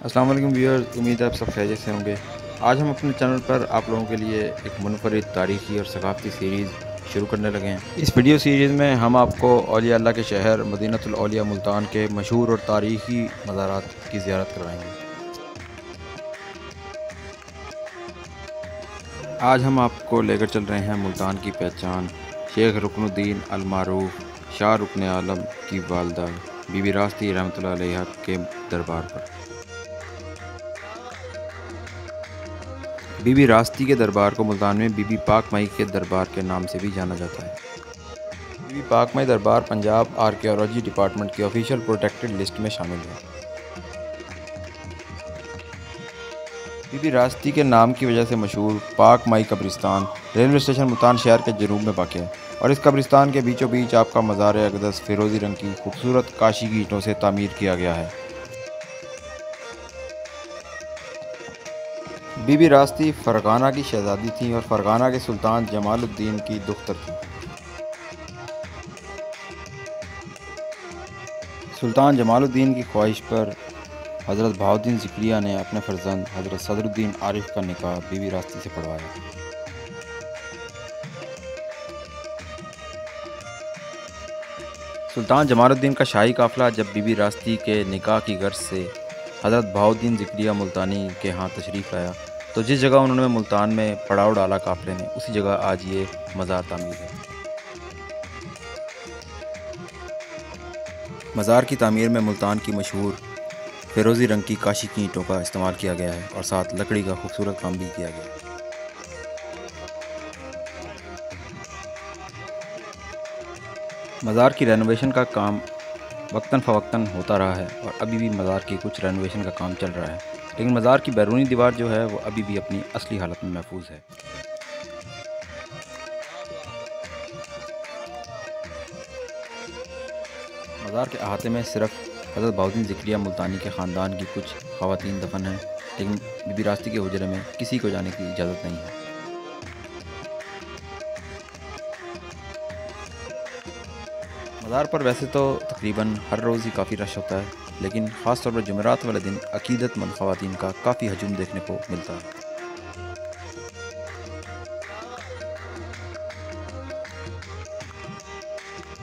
السلام علیکم ویورز، امید ہے آپ سب خیریت سے ہوں گے۔ آج ہم اپنے چینل پر آپ لوگوں کے لیے ایک منفرد تاریخی اور ثقافتی سیریز شروع کرنے لگے ہیں۔ اس ویڈیو سیریز میں ہم آپ کو اولیاء اللہ کے شہر مدینہ الاولیاء ملتان کے مشہور اور تاریخی مزارات کی زیارت کروائیں گے۔ آج ہم آپ کو لے کر چل رہے ہیں ملتان کی پہچان شیخ رکن الدین المعروف شاہ رکن عالم کی والدہ بی بی راستی رحمۃ اللہ علیہ کے دربار پر۔ بی بی راستی کے دربار کو ملتان میں بی بی پاک مائی کے دربار کے نام سے بھی جانا جاتا ہے۔ بی بی پاک مائی دربار پنجاب آرکیالوجی ڈپارٹمنٹ کی آفیشیل پروٹیکٹڈ لسٹ میں شامل ہے۔ بی بی راستی کے نام کی وجہ سے مشہور پاک مائی قبرستان ریلوے اسٹیشن ملتان شہر کے جنوب میں واقع ہے، اور اس قبرستان کے بیچوں بیچ آپ کا مزار اقدس فیروزی رنگ کی خوبصورت کاشی کی اینٹوں سے تعمیر کیا گیا ہے۔ بی بی راستی فرغانہ کی شہزادی تھیں اور فرغانہ کے سلطان جمال الدین کی دختر تھیں۔ سلطان جمال الدین کی خواہش پر حضرت بہاؤالدین ذکریہ نے اپنے فرزند حضرت صدر الدین عارف کا نکاح بی بی راستی سے پڑھوایا۔ سلطان جمال الدین کا شاہی قافلہ جب بی بی راستی کے نکاح کی غرض سے حضرت بہاؤالدین ذکریہ ملتانی کے ہاں تشریف لایا تو جس جگہ انہوں نے ملتان میں پڑاؤ ڈالا قافلے نے، اسی جگہ آج یہ مزار تعمیر ہے۔ مزار کی تعمیر میں ملتان کی مشہور فیروزی رنگ کی کاشی کی اینٹوں کا استعمال کیا گیا ہے اور ساتھ لکڑی کا خوبصورت کام بھی کیا گیا ہے۔ مزار کی رینوویشن کا کام وقتاً فوقتاً ہوتا رہا ہے اور ابھی بھی مزار کی کچھ رینوویشن کا کام چل رہا ہے، لیکن مزار کی بیرونی دیوار جو ہے وہ ابھی بھی اپنی اصلی حالت میں محفوظ ہے۔ مزار کے احاطے میں صرف حضرت بہاؤالدین ذکریہ ملتانی کے خاندان کی کچھ خواتین دفن ہیں، لیکن بی بی راستی کے حجرے میں کسی کو جانے کی اجازت نہیں ہے۔ مزار پر ویسے تو تقریباً ہر روز ہی کافی رش ہوتا ہے، لیکن خاص طور پر جمعرات والے دن عقیدت مند خواتین کا کافی ہجوم دیکھنے کو ملتا ہے۔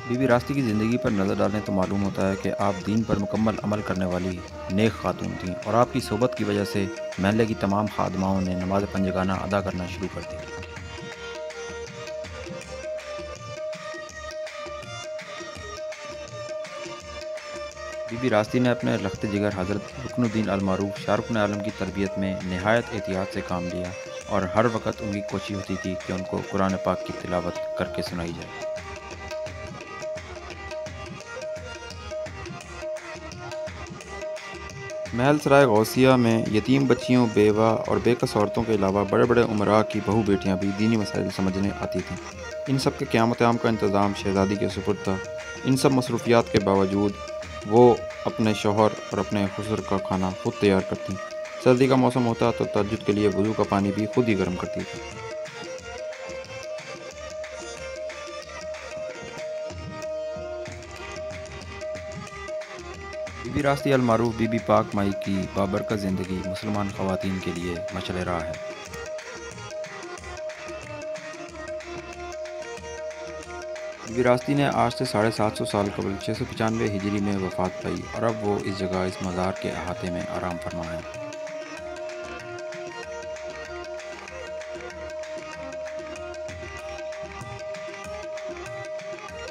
بی بی راستی کی زندگی پر نظر ڈالیں تو معلوم ہوتا ہے کہ آپ دین پر مکمل عمل کرنے والی نیک خاتون تھیں، اور آپ کی صحبت کی وجہ سے محلے کی تمام خادماؤں نے نماز پنجگانہ ادا کرنا شروع کر دی۔ بی بی راستی نے اپنے لخت جگر حضرت رکن الدین المعروف شاہ رکن عالم کی تربیت میں نہایت احتیاط سے کام لیا، اور ہر وقت ان کی کوشش ہوتی تھی کہ ان کو قرآن پاک کی تلاوت کر کے سنائی جائے۔ محل سرائے غوثیہ میں یتیم بچیوں، بیوہ اور بے کس عورتوں کے علاوہ بڑے بڑے امراء کی بہو بیٹیاں بھی دینی مسائل سمجھنے آتی تھیں۔ ان سب کے قیام کا انتظام شہزادی کے سپرد تھا۔ ان سب مصروفیات کے باوجود وہ اپنے شوہر اور اپنے خسر کا کھانا خود تیار کرتی۔ سردی کا موسم ہوتا تو تہجد کے لیے وضو کا پانی بھی خود ہی گرم کرتی تھی۔ بی بی راستی المعروف بی بی پاک مائی کی بابرکت زندگی مسلمان خواتین کے لیے مشعل راہ ہے۔ بی بی راستی نے آج سے 750 سال قبل 695 ہجری میں وفات پائی، اور اب وہ اس جگہ اس مزار کے احاطے میں آرام فرما ہے۔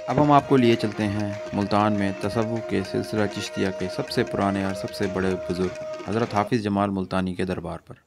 اب ہم آپ کو لیے چلتے ہیں ملتان میں تصوف کے سلسلہ چشتیہ کے سب سے پرانے اور سب سے بڑے بزرگ حضرت حافظ جمال ملتانی کے دربار پر۔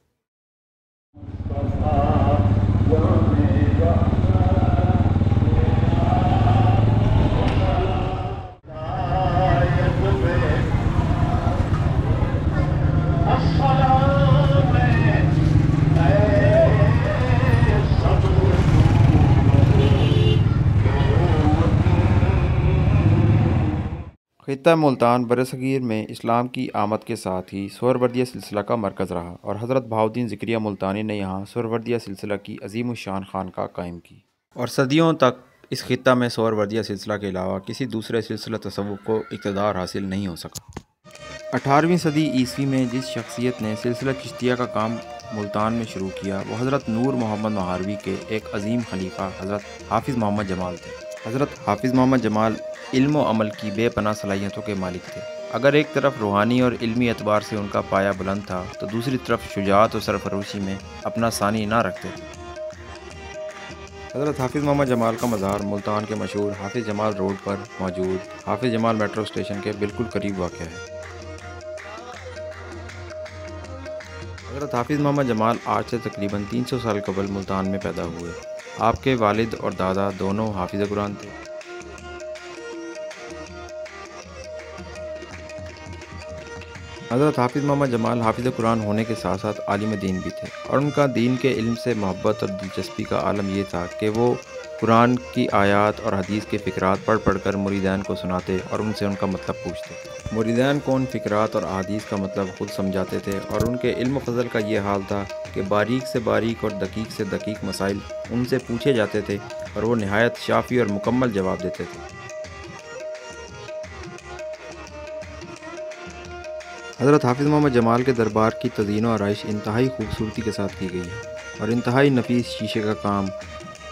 خطہ ملتان برصغیر میں اسلام کی آمد کے ساتھ ہی سہروردیہ سلسلہ کا مرکز رہا، اور حضرت بہاؤالدین ذکریہ ملتانی نے یہاں سہروردیہ سلسلہ کی عظیم الشان خانقاہ قائم کی، اور صدیوں تک اس خطہ میں سہروردیہ سلسلہ کے علاوہ کسی دوسرے سلسلہ تصوف کو اقتدار حاصل نہیں ہو سکا۔ 18ویں صدی عیسوی میں جس شخصیت نے سلسلہ چشتیہ کا کام ملتان میں شروع کیا وہ حضرت نور محمد مہاروی کے ایک عظیم خلیفہ حضرت حافظ محمد جمال تھے۔ حضرت حافظ محمد جمال علم و عمل کی بے پناہ صلاحیتوں کے مالک تھے۔ اگر ایک طرف روحانی اور علمی اعتبار سے ان کا پایہ بلند تھا تو دوسری طرف شجاعت و سرفروشی میں اپنا ثانی نہ رکھتے تھے۔ حضرت حافظ محمد جمال کا مزار ملتان کے مشہور حافظ جمال روڈ پر موجود حافظ جمال میٹرو اسٹیشن کے بالکل قریب واقع ہے۔ حضرت حافظ محمد جمال آج سے تقریباً 300 سال قبل ملتان میں پیدا ہوئے۔ آپ کے والد اور دادا دونوں حافظ قرآن تھے۔ حضرت حافظ محمد جمال حافظ قرآن ہونے کے ساتھ ساتھ عالم دین بھی تھے، اور ان کا دین کے علم سے محبت اور دلچسپی کا عالم یہ تھا کہ وہ قرآن کی آیات اور حدیث کے فقرات پڑھ پڑھ کر مریدین کو سناتے اور ان سے ان کا مطلب پوچھتے۔ مریدین کو ان فقرات اور احادیث کا مطلب خود سمجھاتے تھے، اور ان کے علم و فضل کا یہ حال تھا کہ باریک سے باریک اور دقیق سے دقیق مسائل ان سے پوچھے جاتے تھے اور وہ نہایت شافی اور مکمل جواب دیتے تھے۔ حضرت حافظ محمد جمال کے دربار کی تزئین و آرائش انتہائی خوبصورتی کے ساتھ کی گئی ہے، اور انتہائی نفیس شیشے کا کام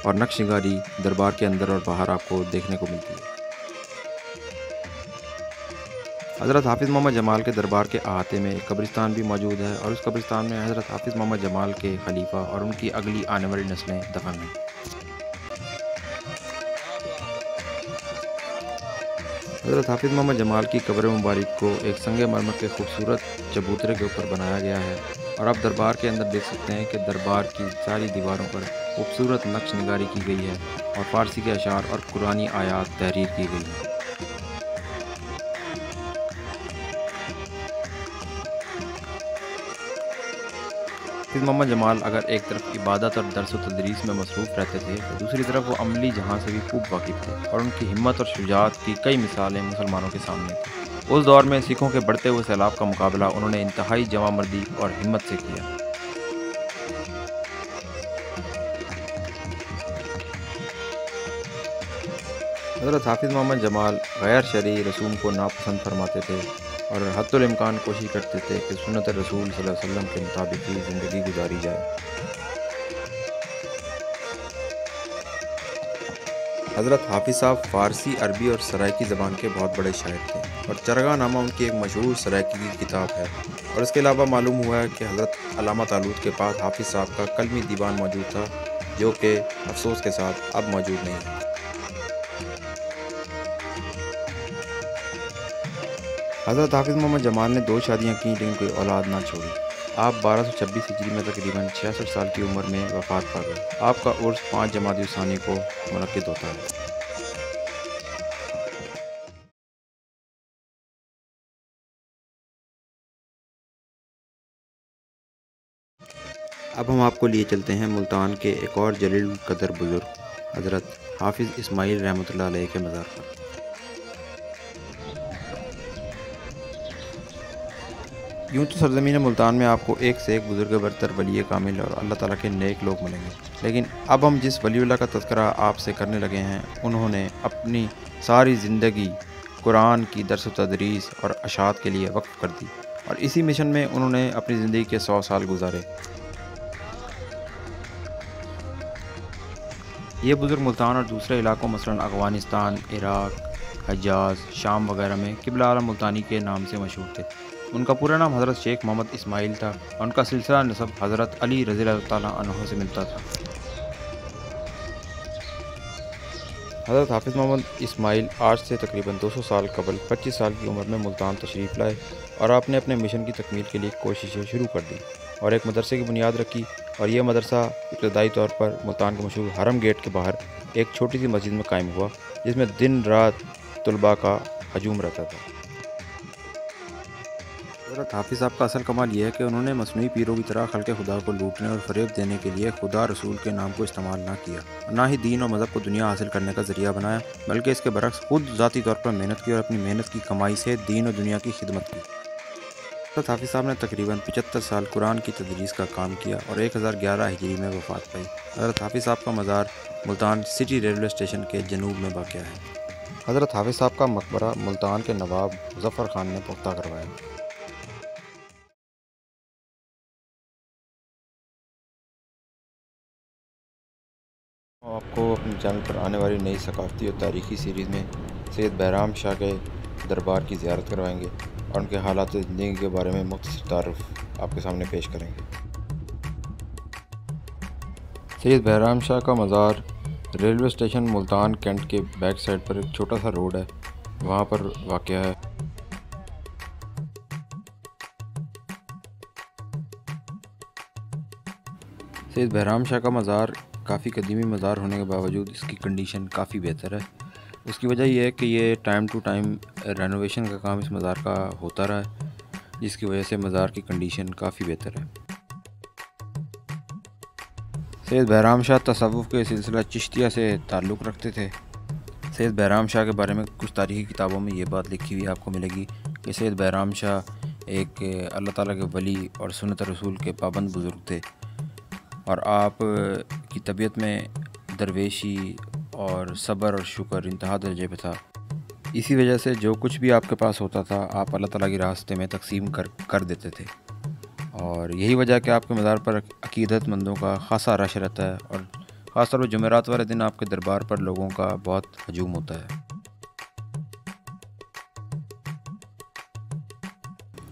اور نقش نگاری دربار کے اندر اور باہر آپ کو دیکھنے کو ملتی ہے۔ حضرت حافظ محمد جمال کے دربار کے احاطے میں ایک قبرستان بھی موجود ہے، اور اس قبرستان میں حضرت حافظ محمد جمال کے خلیفہ اور ان کی اگلی آنے والی نسلیں دفن ہیں۔ حضرت حافظ محمد جمال کی قبر مبارک کو ایک سنگ مرمر کے خوبصورت چبوترے کے اوپر بنایا گیا ہے، اور آپ دربار کے اندر دیکھ سکتے ہیں کہ دربار کی ساری دیواروں پر خوبصورت نقش نگاری کی گئی ہے اور فارسی کے اشعار اور قرآنی آیات تحریر کی گئی ہیں۔ حافظ محمد جمال اگر ایک طرف عبادت اور درس و تدریس میں مصروف رہتے تھے تو دوسری طرف وہ عملی جہاں سے بھی خوب واقف تھے، اور ان کی ہمت اور شجاعت کی کئی مثالیں مسلمانوں کے سامنے تھیں۔ اس دور میں سکھوں کے بڑھتے ہوئے سیلاب کا مقابلہ انہوں نے انتہائی جواں مردی اور ہمت سے کیا۔ حضرت حافظ محمد جمال غیر شرعی رسوم کو ناپسند فرماتے تھے اور حتی الامکان کوشش کرتے تھے کہ سنت رسول صلی اللہ علیہ وسلم کے مطابق ہی زندگی گزاری جائے۔ حضرت حافظ صاحب فارسی، عربی اور سرائکی زبان کے بہت بڑے شاعر تھے، اور چرگا نامہ ان کی ایک مشہور سرائکی کی کتاب ہے، اور اس کے علاوہ معلوم ہوا ہے کہ حضرت علامہ طالوت کے پاس حافظ صاحب کا کلمی دیوان موجود تھا، جو کہ افسوس کے ساتھ اب موجود نہیں ہے۔ حضرت حافظ محمد جمال نے 2 شادیاں کیں لیکن کوئی اولاد نہ چھوڑی۔ آپ 1226 ہجری میں تقریباً 66 سال کی عمر میں وفات پا گئے۔ آپ کا عرس 5 جمادی الثانی کو منعقد ہوتا ہے۔ اب ہم آپ کو لیے چلتے ہیں ملتان کے ایک اور جلیل القدر بزرگ حضرت حافظ اسماعیل رحمۃ اللہ علیہ کے مزار پر۔ یوں تو سرزمین ملتان میں آپ کو ایک سے ایک بزرگ برتر ولی کامل اور اللہ تعالیٰ کے نیک لوگ ملیں گے، لیکن اب ہم جس ولی اللہ کا تذکرہ آپ سے کرنے لگے ہیں انہوں نے اپنی ساری زندگی قرآن کی درس و تدریس اور اشاعت کے لیے وقف کر دی، اور اسی مشن میں انہوں نے اپنی زندگی کے 100 سال گزارے۔ یہ بزرگ ملتان اور دوسرے علاقوں مثلاً افغانستان، عراق، حجاز، شام وغیرہ میں قبلہ اعلیٰ ملتانی کے نام سے مشہور تھے۔ ان کا پورا نام حضرت شیخ محمد اسماعیل تھا، اور ان کا سلسلہ نسب حضرت علی رضی اللہ تعالیٰ عنہ سے ملتا تھا۔ حضرت حافظ محمد اسماعیل آج سے تقریباً 200 سال قبل 25 سال کی عمر میں ملتان تشریف لائے، اور آپ نے اپنے مشن کی تکمیل کے لیے کوششیں شروع کر دی اور ایک مدرسے کی بنیاد رکھی، اور یہ مدرسہ ابتدائی طور پر ملتان کے مشہور حرم گیٹ کے باہر ایک چھوٹی سی مسجد میں قائم ہوا، جس میں دن رات طلباء کا ہجوم رہتا تھا۔ حضرت حافظ صاحب کا اصل کمال یہ ہے کہ انہوں نے مصنوعی پیروں کی طرح خلق خدا کو لوٹنے اور فریب دینے کے لیے خدا رسول کے نام کو استعمال نہ کیا، نہ ہی دین اور مذہب کو دنیا حاصل کرنے کا ذریعہ بنایا، بلکہ اس کے برعکس خود ذاتی طور پر محنت کی اور اپنی محنت کی کمائی سے دین اور دنیا کی خدمت کی۔ حضرت حافظ صاحب نے تقریباً 75 سال قرآن کی تدریس کا کام کیا اور 1011 ہجری میں وفات پائی۔ حضرت حافظ صاحب کا مزار ملتان سٹی ریلوے اسٹیشن کے جنوب میں واقع ہے۔ حضرت حافظ صاحب کا مقبرہ ملتان کے نواب مظفر خان نے پختہ کروایا۔ آپ کو اپنے چینل پر آنے والی نئی ثقافتی اور تاریخی سیریز میں سید بہرام شاہ کے دربار کی زیارت کروائیں گے اور ان کے حالات زندگی کے بارے میں مختصر تعارف آپ کے سامنے پیش کریں گے۔ سید بہرام شاہ کا مزار ریلوے اسٹیشن ملتان کینٹ کے بیک سائڈ پر ایک چھوٹا سا روڈ ہے، وہاں پر واقع ہے۔ سید بہرام شاہ کا مزار کافی قدیمی مزار ہونے کے باوجود اس کی کنڈیشن کافی بہتر ہے۔ اس کی وجہ یہ ہے کہ یہ ٹائم ٹو ٹائم رینوویشن کا کام اس مزار کا ہوتا رہا ہے، جس کی وجہ سے مزار کی کنڈیشن کافی بہتر ہے۔ سید بہرام شاہ تصوف کے سلسلہ چشتیہ سے تعلق رکھتے تھے۔ سید بہرام شاہ کے بارے میں کچھ تاریخی کتابوں میں یہ بات لکھی ہوئی آپ کو ملے گی کہ سید بہرام شاہ ایک اللہ تعالیٰ کے ولی اور سنت رسول کے پابند بزرگ تھے، اور آپ کی طبیعت میں درویشی اور صبر اور شکر انتہا درجے پہ تھا۔ اسی وجہ سے جو کچھ بھی آپ کے پاس ہوتا تھا آپ اللہ تعالیٰ کے راستے میں تقسیم کر دیتے تھے، اور یہی وجہ کہ آپ کے مزار پر عقیدت مندوں کا خاصا رش رہتا ہے، اور خاص طور پر جمعرات والے دن آپ کے دربار پر لوگوں کا بہت ہجوم ہوتا ہے۔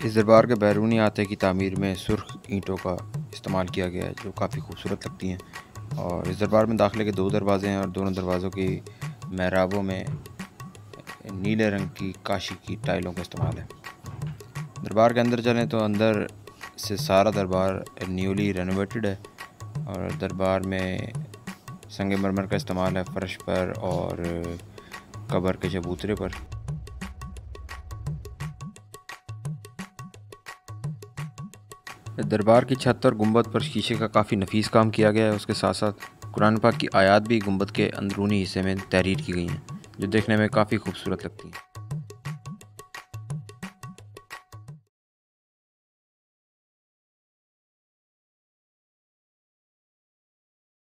اس دربار کے بیرونی احاطے کی تعمیر میں سرخ اینٹوں کا استعمال کیا گیا ہے جو کافی خوبصورت لگتی ہیں، اور اس دربار میں داخلے کے 2 دروازے ہیں، اور دونوں دروازوں کی محرابوں میں نیلے رنگ کی کاشی کی ٹائلوں کا استعمال ہے۔ دربار کے اندر چلیں تو اندر سے سارا دربار نیولی رینوویٹڈ ہے، اور دربار میں سنگ مرمر کا استعمال ہے فرش پر اور قبر کے چبوترے پر۔ دربار کی چھت اور گنبد پر شیشے کا کافی نفیس کام کیا گیا ہے، اس کے ساتھ ساتھ قرآن پاک کی آیات بھی گنبد کے اندرونی حصے میں تحریر کی گئی ہیں جو دیکھنے میں کافی خوبصورت لگتی ہیں۔